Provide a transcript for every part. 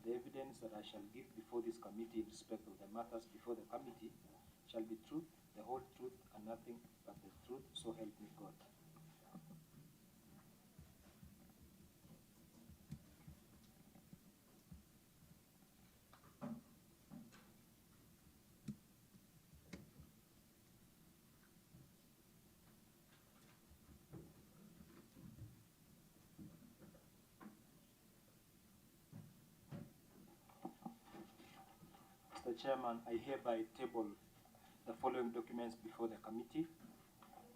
the evidence that I shall give before this committee in respect of the matters before the committee shall be truth, the whole truth, and nothing but the truth, so help me God. Mr. Chairman, I hereby table the following documents before the committee.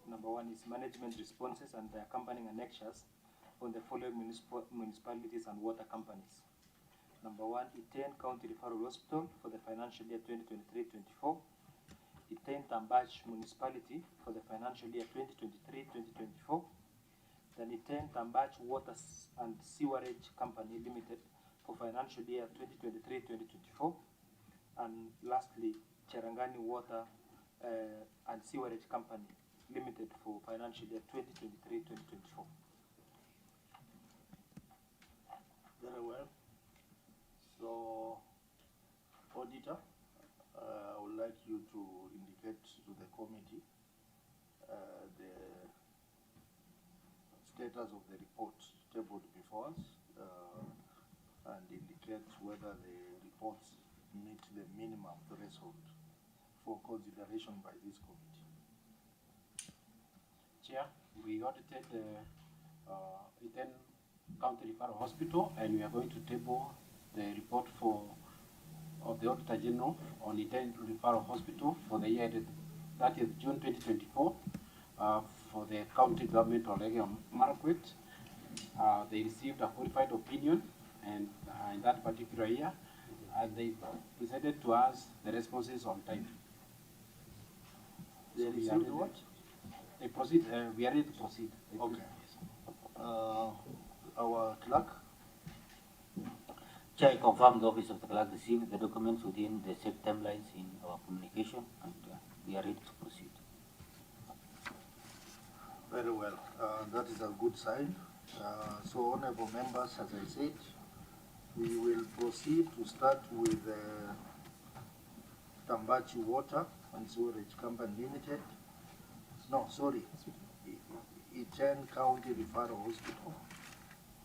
Number one is management responses and the accompanying annexures on the following municipalities and water companies. Number one, Iten County Referral Hospital for the financial year 2023-24. Iten Tambach Municipality for the financial year 2023-2024. Then Iten Tambach Water and Sewerage Company Limited for financial year 2023-2024. And lastly, Cherangani Water and Sewerage Company Limited for financial year 2023-2024. Very well. So, Auditor, I would like you to indicate to the committee the status of the report tabled before us and indicate whether the reports meet the minimum threshold for consideration by this committee. Chair, we audited Iten County Referral Hospital, and we are going to table the report of the Auditor General on Iten Referral Hospital for the year that is June 2024 for the county government of Lagos Market. They received a qualified opinion and in that particular year, and they presented to us the responses on time. They received what? They proceed. We are ready to proceed. Okay. Our clerk. Chair, I confirm the office of the clerk received the documents within the set timelines in our communication, and we are ready to proceed. Very well. That is a good sign. So, honorable members, as I said, we will proceed to start with Tambachi Water and Sewerage Company Limited. No, sorry, Iten County Referral Hospital.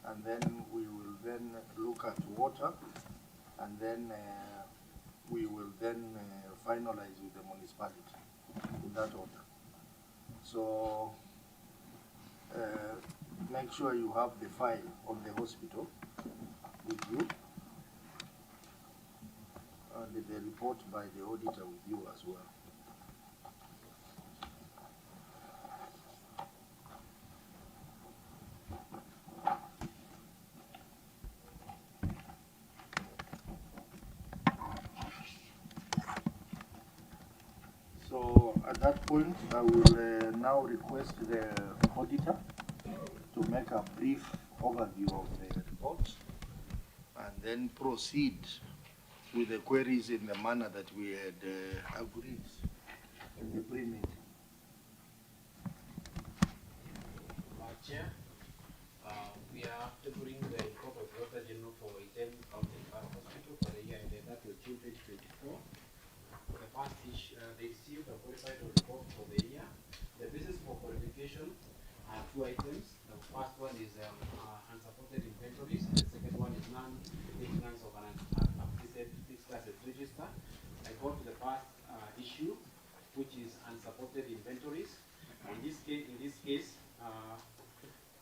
And then we will then look at water, and then we will then finalize with the municipality in that order. So make sure you have the file on the hospital with you, and the report by the auditor with you as well. So at that point, I will now request the auditor to make a brief overview of the report and then proceed with the queries in the manner that we had agreed in the pre-meeting. Chair, we are tabling the report of the Auditor General for Iten County Referral Hospital for the year ended June 2024. The past they received a qualified report for the year. The basis for qualification are two items. The first one is unsupported inventories, and the second one is non-maintenance of an updated fixed asset register. I go to the first issue, which is unsupported inventories. In this case,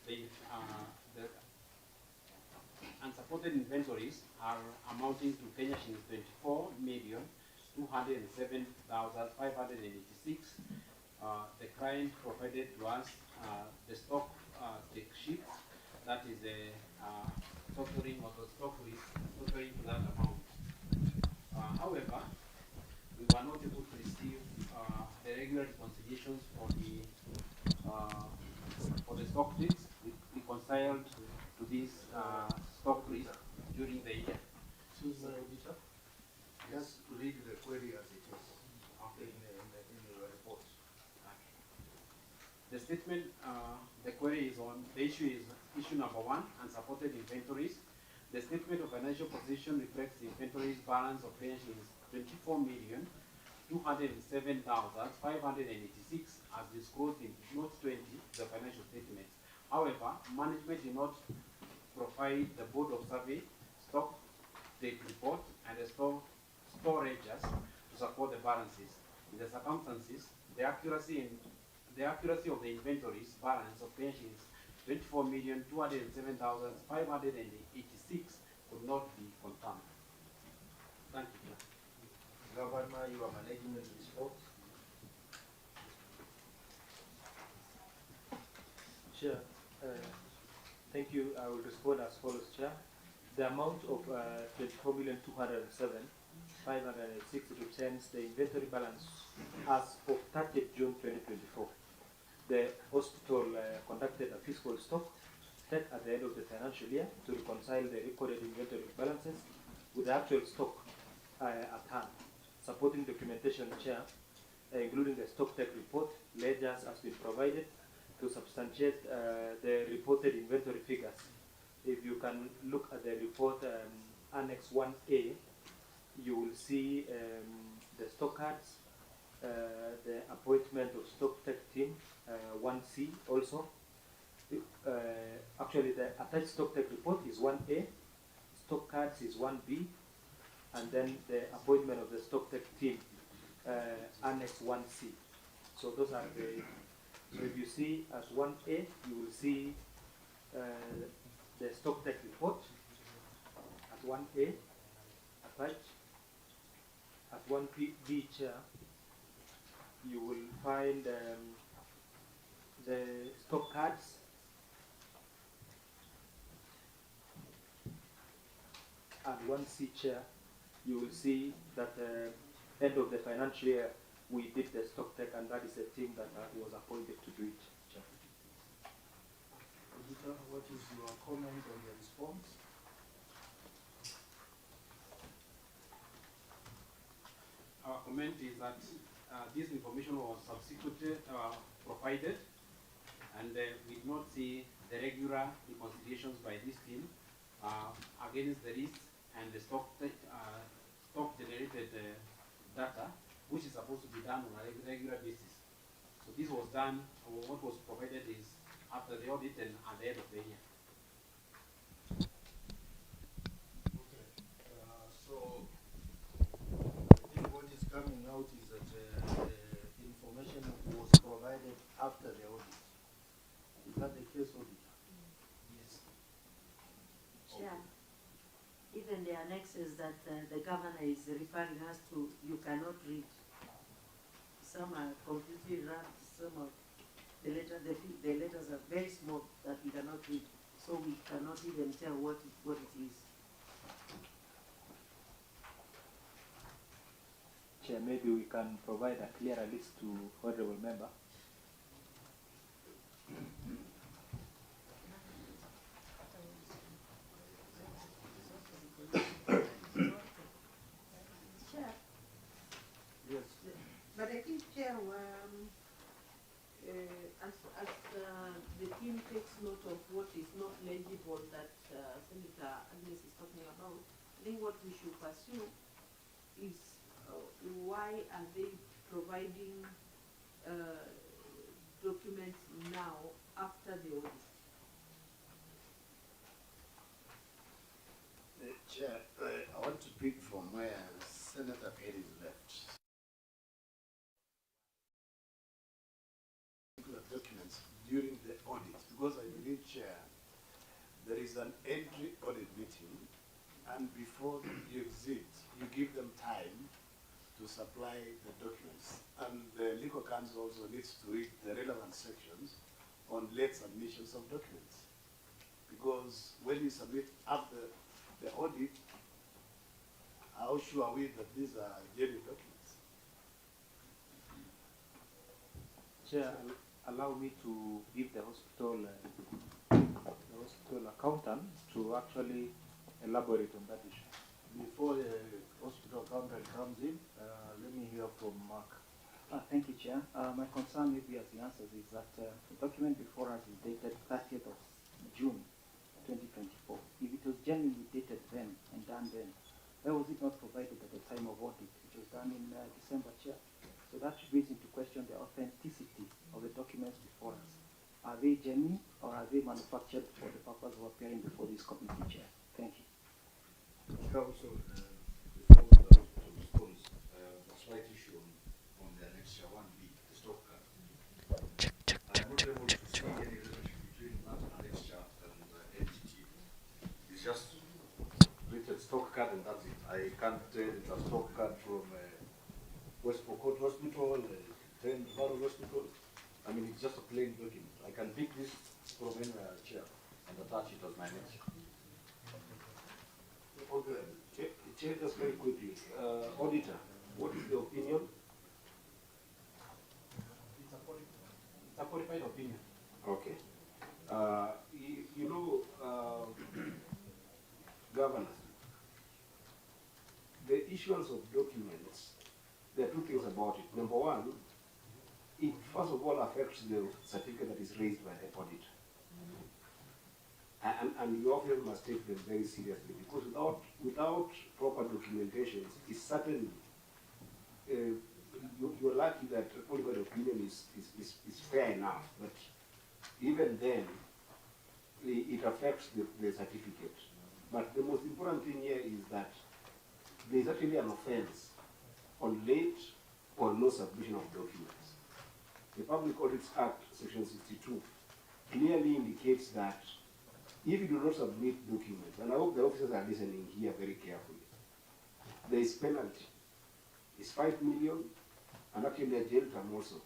the unsupported inventories are amounting to Kenya shillings 24,207,586. The client provided to us the stock take sheet, that is the totaling of the stock risk, totaling to that amount. However, we were not able to receive the regular reconciliations for the stock risks reconciled to this stock risk during the year. Just read the query as it is in the report. The statement, the query is on, the issue is issue number one, unsupported inventories. The statement of financial position reflects the inventories balance of pensions 24,207,586 as disclosed in note 20 of the financial statements. However, management did not provide the Board of Survey, stock take report, and the storages to support the balances. In the circumstances, the accuracy of the inventories balance of pensions 24,207,586 could not be confirmed. Thank you, Chair. Governor, you are managing the report. Chair, thank you. I will respond as follows, Chair. The amount of 24,207,506 represents the inventory balance as of 30th June 2024. The hospital conducted a fiscal stock check at the end of the financial year to reconcile the recorded inventory balances with the actual stock at hand. Supporting documentation, Chair, including the stock tech report, ledgers has been provided to substantiate the reported inventory figures. If you can look at the report Annex 1A, you will see the stock cards, the appointment of stock tech team, 1C also. Actually, the attached stock tech report is 1A, stock cards is 1B, and then the appointment of the stock tech team, Annex 1C. So those are the, so if you see as 1A, you will see the stock tech report at 1A attached. At 1B, Chair, you will find the stock cards, and 1C, Chair, you will see that end of the financial year we did the stock tech, and that is the team that was appointed to do it, Chair. Auditor, what is your comment on the response? Our comment is that this information was subsequently provided, and we did not see the regular reconciliations by this team against the risks and the stock generated data, which is supposed to be done on a regular basis. So this was done, or what was provided is after the audit and at the end of the year. Okay. So I think what is coming out is that the information was provided after the audit. Is that the case, Auditor? Yes. Chair, even the annexes that the governor is referring us to, you cannot read. Some are completely wrapped, some are, the letters are very small that we cannot read, so we cannot even tell what it is. Chair, maybe we can provide a clearer list to honorable member. Chair, Yes. but I think, Chair, as the team takes note of what is not legible that Senator Agnes is talking about, I think what we should pursue is why are they providing documents now after the audit? Chair, I want to pick from where Senator Perry left. Documents during the audit, because I believe, Chair, there is an entry audit meeting, and before you exit, you give them time to supply the documents. And the legal counsel also needs to read the relevant sections on late submissions of documents. Because when you submit after the audit, how sure are we that these are genuine documents? Chair, allow me to give the hospital accountant to actually elaborate on that issue. Before the hospital accountant comes in, let me hear from Mark. Thank you, Chair. My concern maybe as he answers is that the document before us is dated 30th of June 2024. If it was genuinely dated then and done then, why was it not provided at the time of audit, which was done in December, Chair? So that brings into question the authenticity of the documents before us. Are they genuine or are they manufactured for the purpose of appearing before this committee, Chair? Thank you. Council, before the response, the slight issue on the next 1B, the stock card. I'm not able to see any relationship between that annexure and the entity. It's just written stock card and that's it. I can't tell it's a stock card from West Pokot Hospital, 10 Barrow Hospital. I mean, it's just a plain document. I can pick this from anywhere, Chair, and attach it as my next. Okay, Chair, just very quickly. Auditor, what is the opinion? It's a qualified opinion. Okay. You know, governors, the issuance of documents, there are two things about it. Number one, it first of all affects the certificate that is raised by the auditor. And you often must take them very seriously because without proper documentation, it's certainly, you're lucky that a qualified opinion is fair enough, but even then, it affects the certificate. But the most important thing here is that there is actually an offense on late or no submission of documents. The Public Audits Act, Section 62, clearly indicates that if you do not submit documents, and I hope the officers are listening here very carefully, there is penalty. It's 5 million, and actually a jail term also.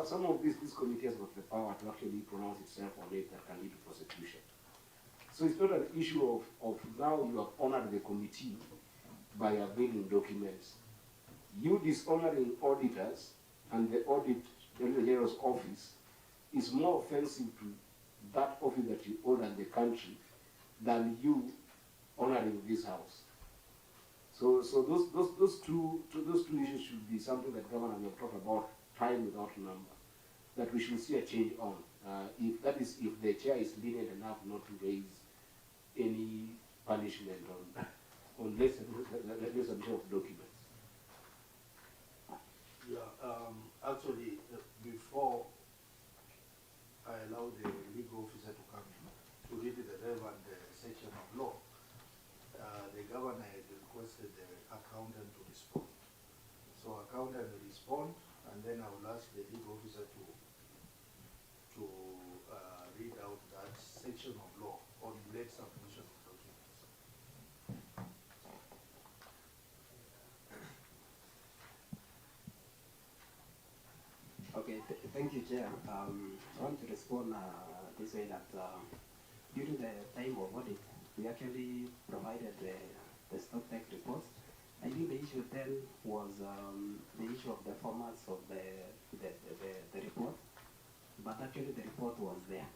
Some of these committees have got the power to actually pronounce itself on it that can lead to prosecution. So it's not an issue of now you have honored the committee by availing documents. You dishonoring auditors and the Auditor General's office is more offensive to that office that you own in the country than you honoring this house. So those two issues should be something that Governor will talk about time without number, that we should see a change on. If the chair is lenient enough not to raise any punishment on less submission of documents. Yeah, actually, before I allow the legal officer to come in to read the relevant section of law, the governor had requested the accountant to respond. So accountant will respond, and then I will ask the legal officer to read out that section of law on late submission of documents. Okay, thank you, Chair. I want to respond this way that during the time of audit, we actually provided the stock take reports. I think the issue then was the issue of the formats of the report, but actually the report was there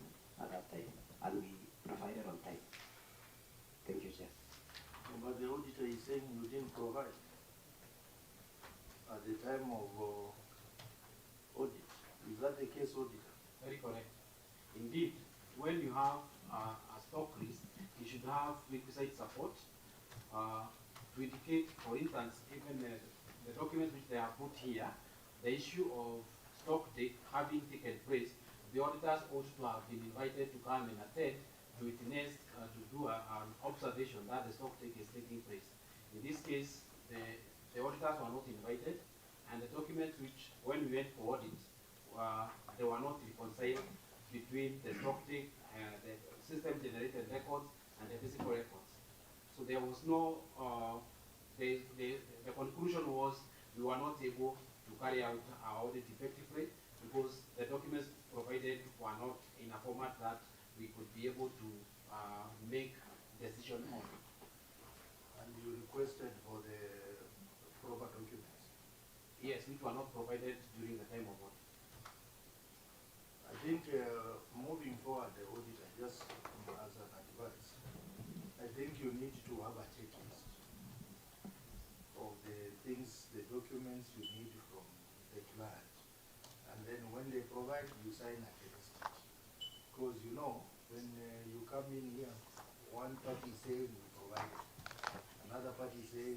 at that time, and we provided on time. Thank you, Chair. But the auditor is saying you didn't provide at the time of audit. Is that the case, auditor? Very correct. Indeed, when you have a stock list, you should have requisite support to indicate, for instance, even the documents which they have put here, the issue of stock take having taken place, the auditors ought to have been invited to come and attend to witness, to do an observation that the stock take is taking place. In this case, the auditors were not invited, and the documents which, when we went for audit, they were not reconciled between the stock take, the system-generated records, and the physical records. So there was no, the conclusion was we were not able to carry out our audit effectively because the documents provided were not in a format that we could be able to make decision on. And you requested for the proper documents? Yes, which were not provided during the time of audit. I think moving forward, the auditor, just as an advice, I think you need to have a checklist of the things, the documents you need from the client. And then when they provide, you sign against it. Because you know, when you come in here, one party saying we provided, another party saying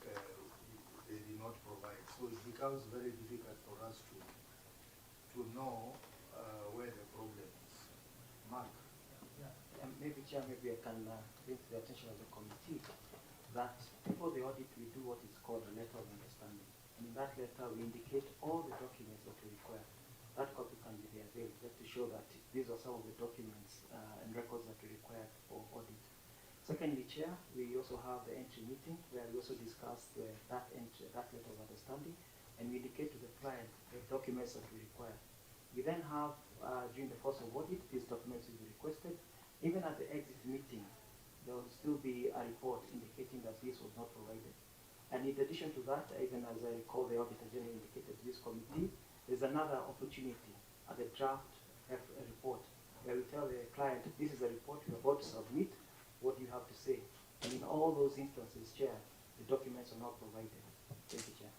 they did not provide. So it becomes very difficult for us to know where the problem is. Mark. Yeah, maybe Chair, maybe I can bring to the attention of the committee that before the audit we do what is called a letter of understanding. And in that letter we indicate all the documents that we require. That copy can be there just to show that these are some of the documents and records that we require for audit. Secondly, Chair, we also have the entry meeting where we also discuss that letter of understanding, and we indicate to the client the documents that we require. We then have, during the course of audit, these documents will be requested. Even at the exit meeting, there will still be a report indicating that this was not provided. And in addition to that, even as I recall the auditor general indicated to this committee, there's another opportunity at the draft report where we tell the client, this is a report you're about to submit, what do you have to say? And in all those instances, Chair, the documents are not provided. Thank you, Chair.